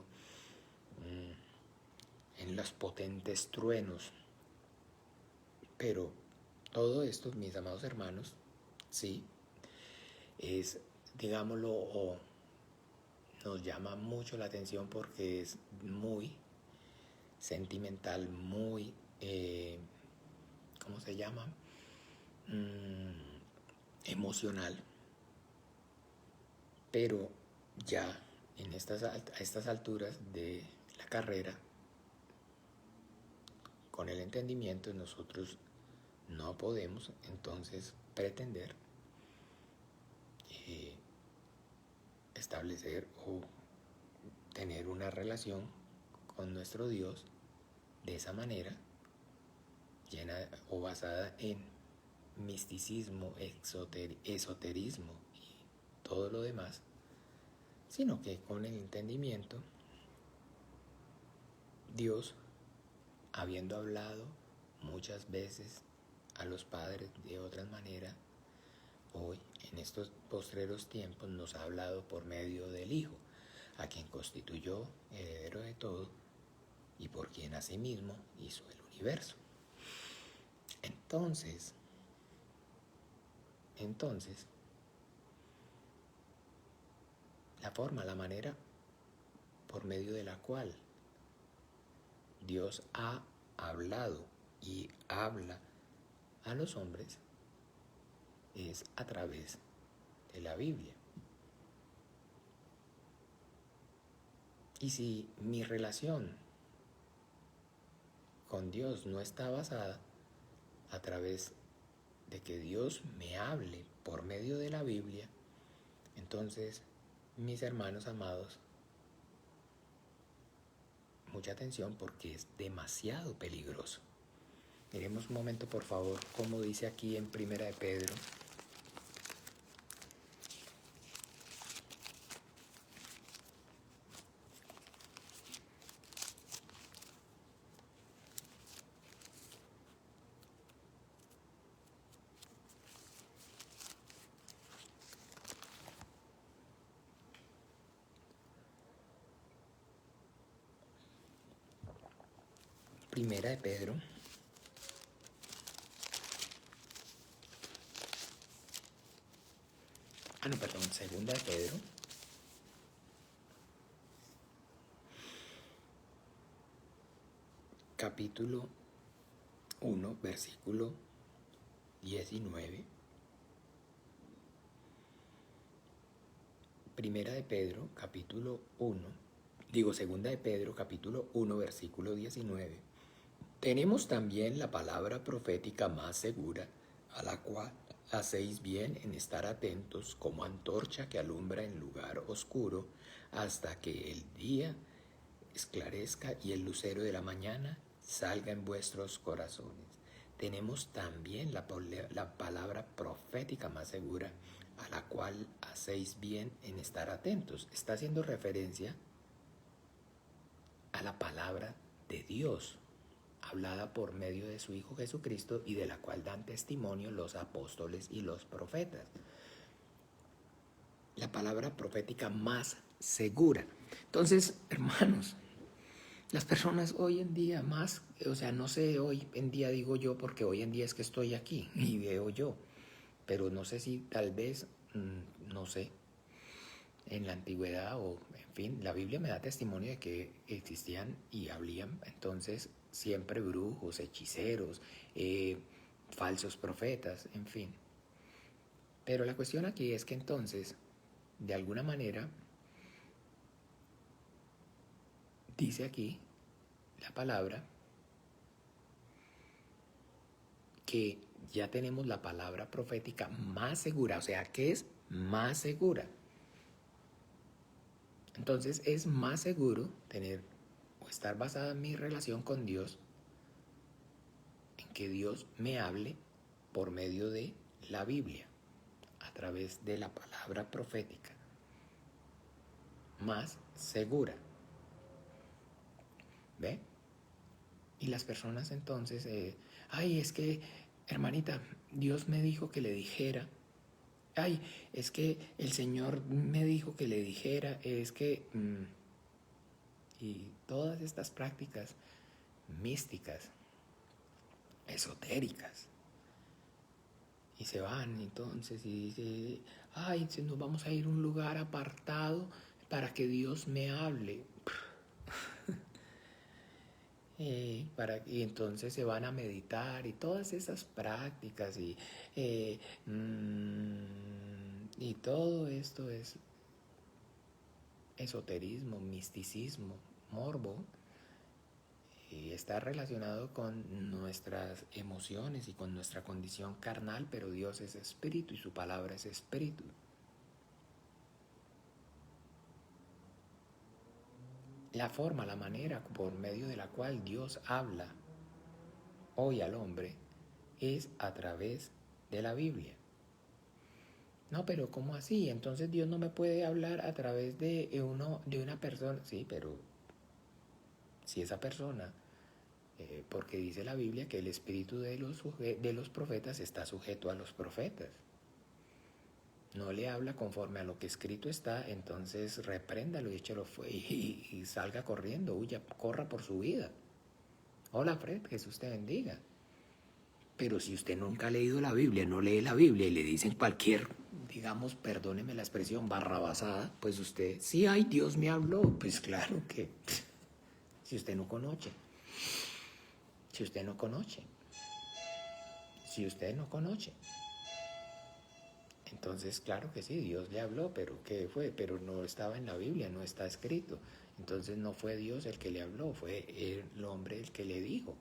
en los potentes truenos. Pero todo esto, mis amados hermanos, sí, es, digámoslo, o nos llama mucho la atención porque es muy sentimental, muy, ¿cómo se llama? Emocional. Pero ya a estas alturas de la carrera, con el entendimiento, nosotros no podemos entonces pretender establecer o tener una relación con nuestro Dios de esa manera, llena o basada en misticismo, esoterismo y todo lo demás, sino que con el entendimiento, Dios, habiendo hablado muchas veces a los padres de otra manera, hoy, en estos postreros tiempos, nos ha hablado por medio del Hijo, a quien constituyó heredero de todo y por quien asimismo hizo el universo. Entonces, la forma, la manera por medio de la cual Dios ha hablado y habla a los hombres es a través de la Biblia. Y si mi relación con Dios no está basada a través de que Dios me hable por medio de la Biblia, entonces, mis hermanos amados, mucha atención porque es demasiado peligroso. Miremos un momento, por favor, como dice aquí en Primera de Pedro. Primera de Pedro. Segunda de Pedro. Capítulo 1, versículo 19. Primera de Pedro, capítulo 1. Segunda de Pedro, capítulo 1, versículo 19. Tenemos también la palabra profética más segura, a la cual hacéis bien en estar atentos como antorcha que alumbra en lugar oscuro, hasta que el día esclarezca y el lucero de la mañana salga en vuestros corazones. Tenemos también la palabra profética más segura, a la cual hacéis bien en estar atentos. Está haciendo referencia a la palabra de Dios, hablada por medio de su Hijo Jesucristo y de la cual dan testimonio los apóstoles y los profetas. La palabra profética más segura. Entonces, hermanos, las personas hoy en día más, no sé, hoy en día digo yo porque hoy en día es que estoy aquí y veo yo, pero no sé si tal vez, no sé, en la antigüedad o en fin, la Biblia me da testimonio de que existían y habían entonces siempre brujos, hechiceros, falsos profetas, en fin. Pero la cuestión aquí es que entonces, de alguna manera, dice aquí la palabra que ya tenemos la palabra profética más segura. O sea, ¿qué es más segura? Entonces es más seguro tener o estar basada en mi relación con Dios, en que Dios me hable por medio de la Biblia, a través de la palabra profética, más segura. ¿Ve? Y las personas entonces, es que, hermanita, Dios me dijo que le dijera, es que el Señor me dijo que le dijera, es que... y todas estas prácticas místicas, esotéricas, y se van entonces y dice, nos vamos a ir a un lugar apartado para que Dios me hable. Y entonces se van a meditar y todas esas prácticas y todo esto es esoterismo, misticismo, morbo, y está relacionado con nuestras emociones y con nuestra condición carnal, pero Dios es espíritu y su palabra es espíritu. La forma, la manera por medio de la cual Dios habla hoy al hombre es a través de la Biblia. No, pero ¿cómo así? Entonces Dios no me puede hablar a través de una persona. Sí, pero si esa persona porque dice la Biblia que el espíritu de los profetas está sujeto a los profetas. No le habla conforme a lo que escrito está, entonces repréndalo y échalo y salga corriendo, huya, corra por su vida. Hola Fred, Jesús te bendiga. Pero si usted nunca ha leído la Biblia, no lee la Biblia y le dicen cualquier, digamos, perdóneme la expresión, barrabasada, pues usted, sí, ay, Dios me habló. Pues claro que, si usted no conoce, si usted no conoce, si usted no conoce. Entonces, claro que sí, Dios le habló, pero ¿qué fue? Pero no estaba en la Biblia, no está escrito. Entonces no fue Dios el que le habló, fue el hombre el que le dijo.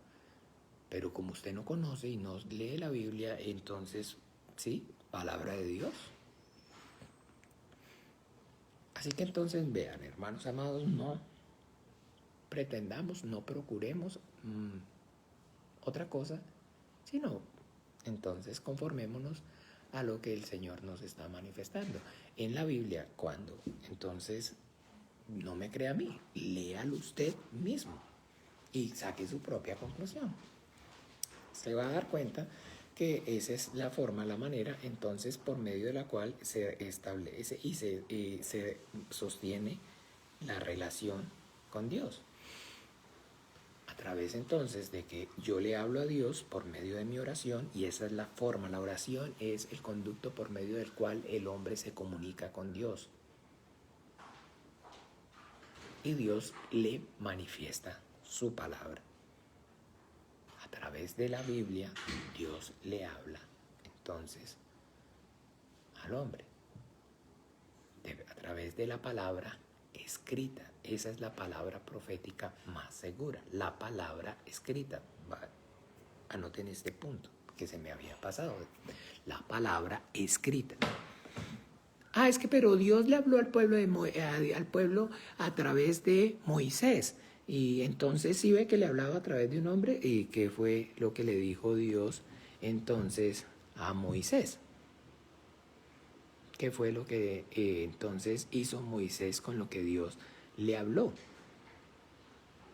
Pero como usted no conoce y no lee la Biblia, entonces, sí, palabra de Dios. Así que entonces vean, hermanos amados, no pretendamos, no procuremos otra cosa, sino entonces conformémonos a lo que el Señor nos está manifestando. En la Biblia, cuando entonces no me crea a mí, léalo usted mismo y saque su propia conclusión. Se va a dar cuenta que esa es la forma, la manera, entonces, por medio de la cual se establece y se sostiene la relación con Dios. A través entonces de que yo le hablo a Dios por medio de mi oración, y esa es la forma, la oración es el conducto por medio del cual el hombre se comunica con Dios. Y Dios le manifiesta su palabra. A través de la Biblia, Dios le habla entonces al hombre. A través de la palabra escrita. Esa es la palabra profética más segura. La palabra escrita. Anoten este punto que se me había pasado. La palabra escrita. Es que pero Dios le habló al pueblo a través de Moisés. Y entonces sí ve que le hablaba a través de un hombre. ¿Y qué fue lo que le dijo Dios entonces a Moisés? ¿Qué fue lo que entonces hizo Moisés con lo que Dios le habló?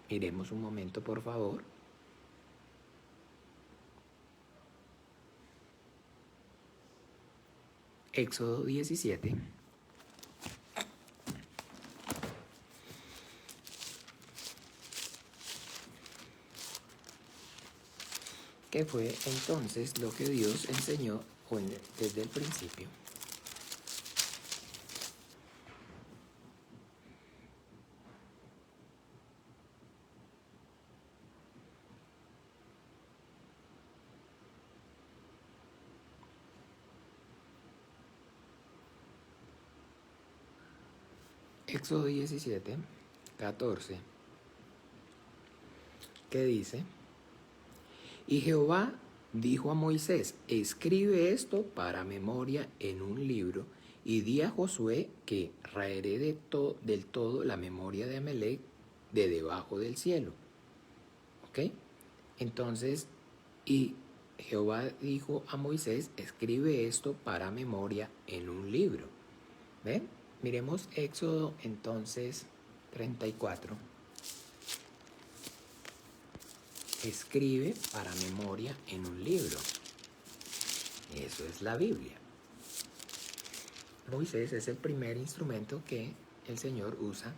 Miremos un momento, por favor. Éxodo 17. ¿Qué fue entonces lo que Dios enseñó desde el principio? Éxodo 17, 14. ¿Qué dice? Y Jehová dijo a Moisés, escribe esto para memoria en un libro y di a Josué que raeré del todo la memoria de Amalec de debajo del cielo. ¿Ok? Entonces, y Jehová dijo a Moisés, escribe esto para memoria en un libro. ¿Ven? Miremos Éxodo entonces 34. Escribe para memoria en un libro. Eso es la Biblia. Moisés es el primer instrumento que el Señor usa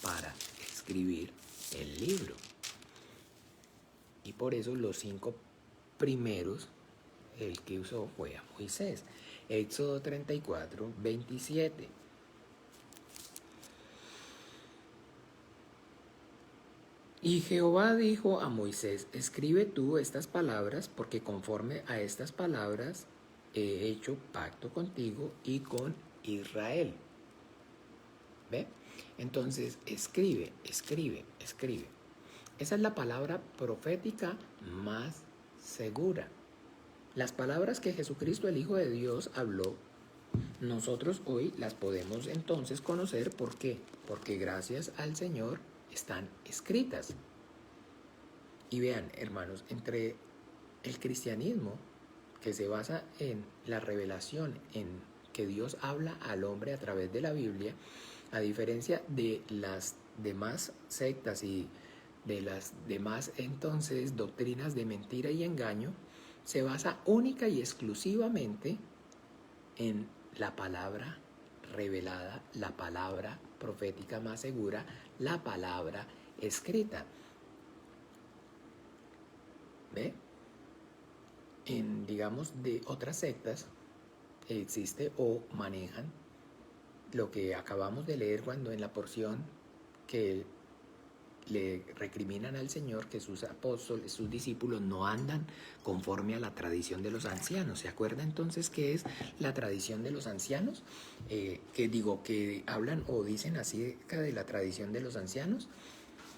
para escribir el libro. Y por eso los 5 primeros, el que usó fue a Moisés. Éxodo 34, 27. Y Jehová dijo a Moisés, escribe tú estas palabras, porque conforme a estas palabras he hecho pacto contigo y con Israel. ¿Ve? Entonces, escribe. Esa es la palabra profética más segura. Las palabras que Jesucristo, el Hijo de Dios, habló, nosotros hoy las podemos entonces conocer. ¿Por qué? Porque gracias al Señor están escritas. Y vean, hermanos, entre el cristianismo, que se basa en la revelación, en que Dios habla al hombre a través de la Biblia, a diferencia de las demás sectas y de las demás entonces doctrinas de mentira y engaño se basa única y exclusivamente en la palabra revelada, la palabra profética más segura, la palabra escrita. ¿Ve? En, digamos, de otras sectas existe o manejan lo que acabamos de leer cuando en la porción que le recriminan al Señor que sus apóstoles, sus discípulos no andan conforme a la tradición de los ancianos. ¿Se acuerda entonces qué es la tradición de los ancianos? Que hablan o dicen acerca de la tradición de los ancianos.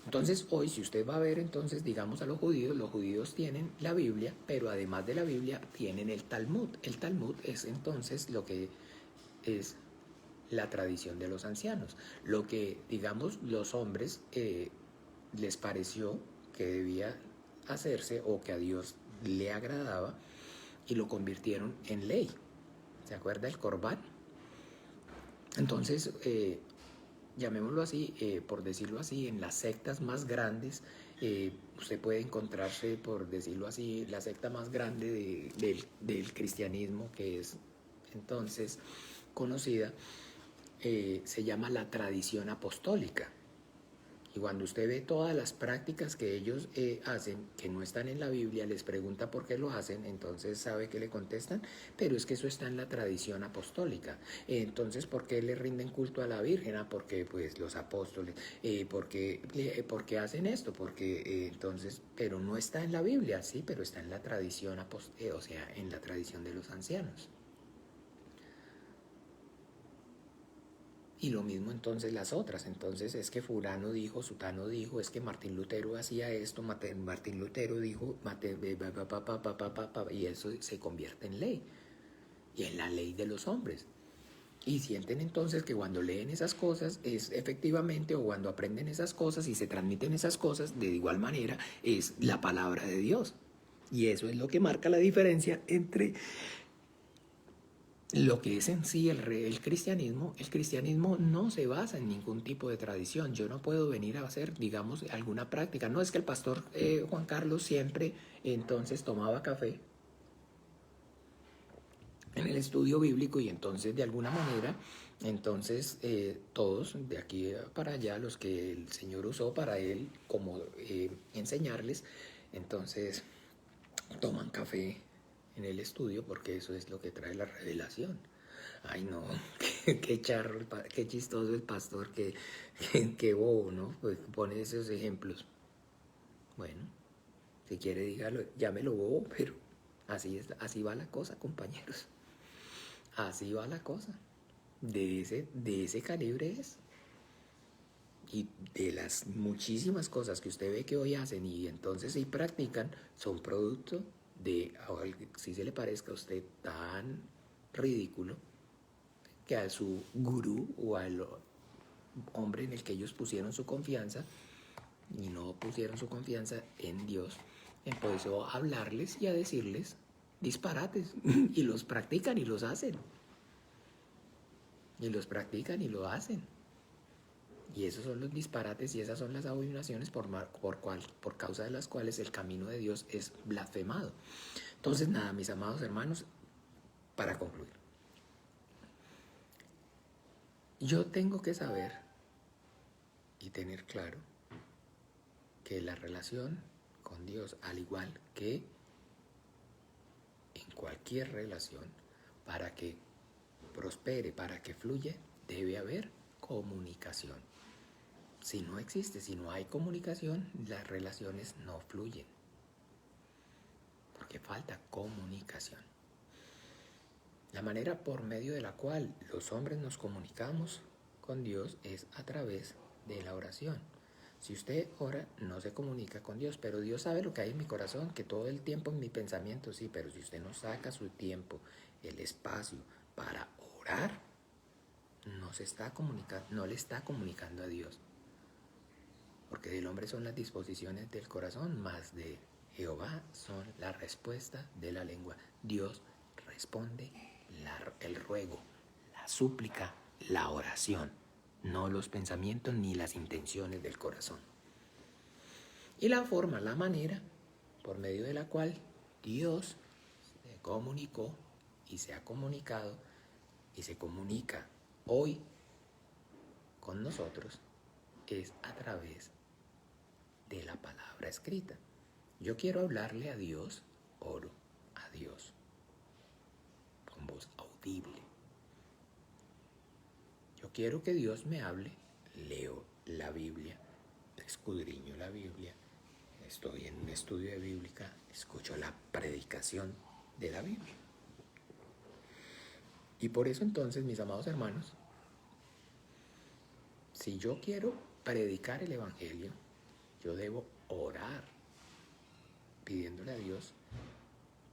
Entonces hoy, si usted va a ver entonces, digamos, a los judíos tienen la Biblia, pero además de la Biblia tienen el Talmud. El Talmud es entonces lo que es la tradición de los ancianos, lo que, digamos, los hombres les pareció que debía hacerse o que a Dios le agradaba y lo convirtieron en ley. ¿Se acuerda el Corbán? Entonces, llamémoslo así, por decirlo así, en las sectas más grandes, usted puede encontrarse, por decirlo así, la secta más grande del cristianismo, que es entonces conocida, se llama la tradición apostólica. Y cuando usted ve todas las prácticas que ellos hacen, que no están en la Biblia, les pregunta por qué lo hacen, entonces sabe que le contestan, pero es que eso está en la tradición apostólica. Entonces, ¿por qué le rinden culto a la Virgen? Porque pues los apóstoles, ¿por qué hacen esto? Porque entonces, pero no está en la Biblia, sí, pero está en la tradición o sea, en la tradición de los ancianos. Y lo mismo entonces las otras. Entonces es que fulano dijo, sutano dijo, es que Martín Lutero hacía esto, Martín Lutero dijo, y eso se convierte en ley. Y en la ley de los hombres. Y sienten entonces que cuando leen esas cosas es efectivamente, o cuando aprenden esas cosas y se transmiten esas cosas, de igual manera es la palabra de Dios. Y eso es lo que marca la diferencia entre lo que es en sí el cristianismo no se basa en ningún tipo de tradición. Yo no puedo venir a hacer, digamos, alguna práctica. No es que el pastor Juan Carlos siempre entonces tomaba café en el estudio bíblico y entonces de alguna manera, entonces todos de aquí para allá, los que el Señor usó para él como enseñarles, entonces toman café en el estudio porque eso es lo que trae la revelación. Ay no, qué charro, qué chistoso el pastor, qué bobo, ¿no? Pues pone esos ejemplos. Bueno, si quiere dígalo, llámelo bobo, pero así va la cosa, compañeros. Así va la cosa. De ese calibre es. Y de las muchísimas cosas que usted ve que hoy hacen y entonces sí practican, son producto de, si se le parezca a usted tan ridículo, que a su gurú o al hombre en el que ellos pusieron su confianza y no pusieron su confianza en Dios, empezó a hablarles y a decirles disparates y los practican y los hacen. Y los practican y lo hacen. Y esos son los disparates y esas son las abominaciones por causa de las cuales el camino de Dios es blasfemado. Entonces, nada, mis amados hermanos, para concluir. Yo tengo que saber y tener claro que la relación con Dios, al igual que en cualquier relación, para que prospere, para que fluya, debe haber comunicación. Si no existe, si no hay comunicación, las relaciones no fluyen, porque falta comunicación. La manera por medio de la cual los hombres nos comunicamos con Dios es a través de la oración. Si usted ora, no se comunica con Dios, pero Dios sabe lo que hay en mi corazón, que todo el tiempo en mi pensamiento, sí, pero si usted no saca su tiempo, el espacio para orar, no le está comunicando a Dios. Porque del hombre son las disposiciones del corazón, más de Jehová son la respuesta de la lengua. Dios responde el ruego, la súplica, la oración, no los pensamientos ni las intenciones del corazón. Y la forma, la manera por medio de la cual Dios se comunicó y se ha comunicado y se comunica hoy con nosotros es a través de la palabra escrita. Yo quiero hablarle a Dios, oro a Dios con voz audible. Yo quiero que Dios me hable, leo la Biblia, escudriño la Biblia, estoy en un estudio de bíblica, escucho la predicación de la Biblia. Y por eso entonces, mis amados hermanos, si yo quiero predicar el Evangelio, yo debo orar pidiéndole a Dios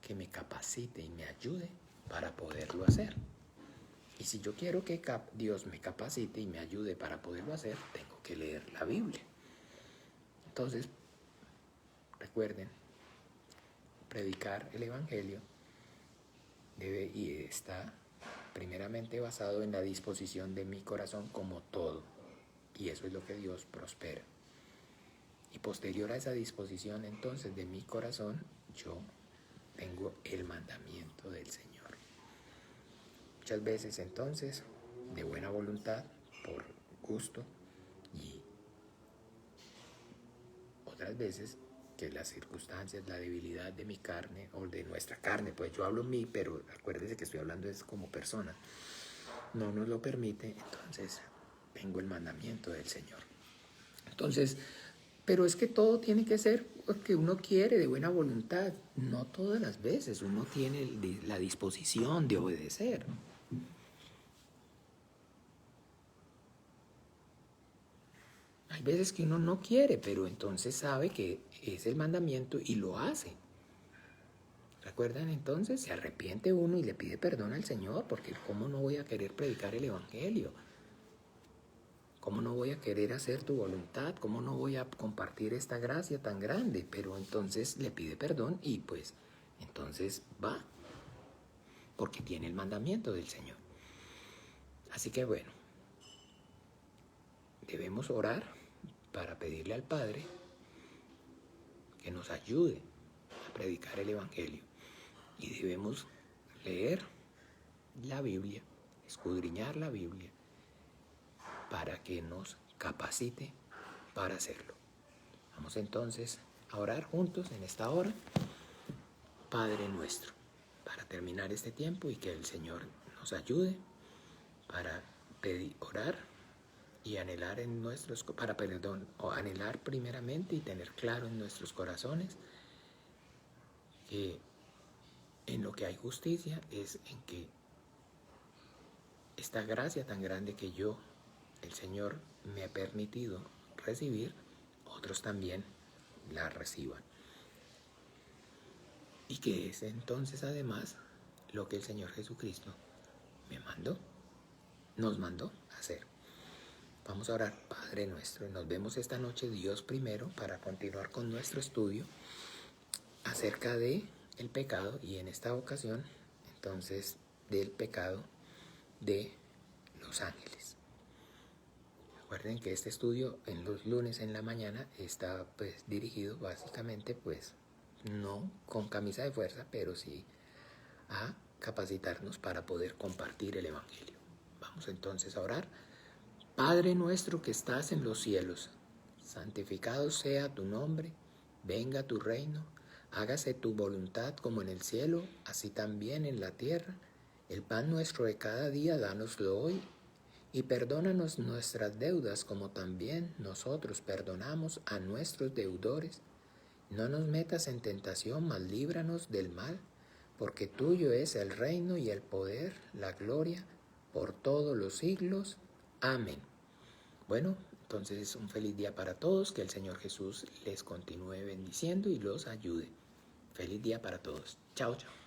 que me capacite y me ayude para poderlo hacer. Y si yo quiero que Dios me capacite y me ayude para poderlo hacer, tengo que leer la Biblia. Entonces, recuerden, predicar el Evangelio debe y está primeramente basado en la disposición de mi corazón como todo. Y eso es lo que Dios prospera. Y posterior a esa disposición entonces de mi corazón, yo tengo el mandamiento del Señor. Muchas veces entonces, de buena voluntad, por gusto, y otras veces que las circunstancias, la debilidad de mi carne o de nuestra carne, pues yo hablo mí, pero acuérdense que estoy hablando es como persona, no nos lo permite, entonces tengo el mandamiento del Señor. Entonces, pero es que todo tiene que ser que uno quiere de buena voluntad. No todas las veces uno tiene la disposición de obedecer. Hay veces que uno no quiere, pero entonces sabe que es el mandamiento y lo hace. ¿Recuerdan entonces? Se arrepiente uno y le pide perdón al Señor, porque ¿cómo no voy a querer predicar el Evangelio? ¿Cómo no voy a querer hacer tu voluntad? ¿Cómo no voy a compartir esta gracia tan grande? Pero entonces le pide perdón y pues entonces va, porque tiene el mandamiento del Señor. Así que bueno, debemos orar para pedirle al Padre que nos ayude a predicar el Evangelio. Y debemos leer la Biblia, escudriñar la Biblia, para que nos capacite para hacerlo. Vamos entonces a orar juntos en esta hora. Padre nuestro, para terminar este tiempo y que el Señor nos ayude para orar y anhelar anhelar primeramente y tener claro en nuestros corazones que en lo que hay justicia es en que esta gracia tan grande que el Señor me ha permitido recibir, otros también la reciban. Y que es entonces además lo que el Señor Jesucristo nos mandó a hacer. Vamos a orar, Padre nuestro. Nos vemos esta noche, Dios primero, para continuar con nuestro estudio acerca de el pecado y en esta ocasión, entonces, del pecado de los ángeles. Recuerden que este estudio en los lunes en la mañana está pues dirigido básicamente pues no con camisa de fuerza, pero sí a capacitarnos para poder compartir el Evangelio. Vamos entonces a orar. Padre nuestro que estás en los cielos, santificado sea tu nombre, venga tu reino, hágase tu voluntad como en el cielo, así también en la tierra. El pan nuestro de cada día, dánoslo hoy, y perdónanos nuestras deudas como también nosotros perdonamos a nuestros deudores. No nos metas en tentación, mas líbranos del mal, porque tuyo es el reino y el poder, la gloria, por todos los siglos. Amén. Bueno, entonces un feliz día para todos, que el Señor Jesús les continúe bendiciendo y los ayude. Feliz día para todos. Chao, chao.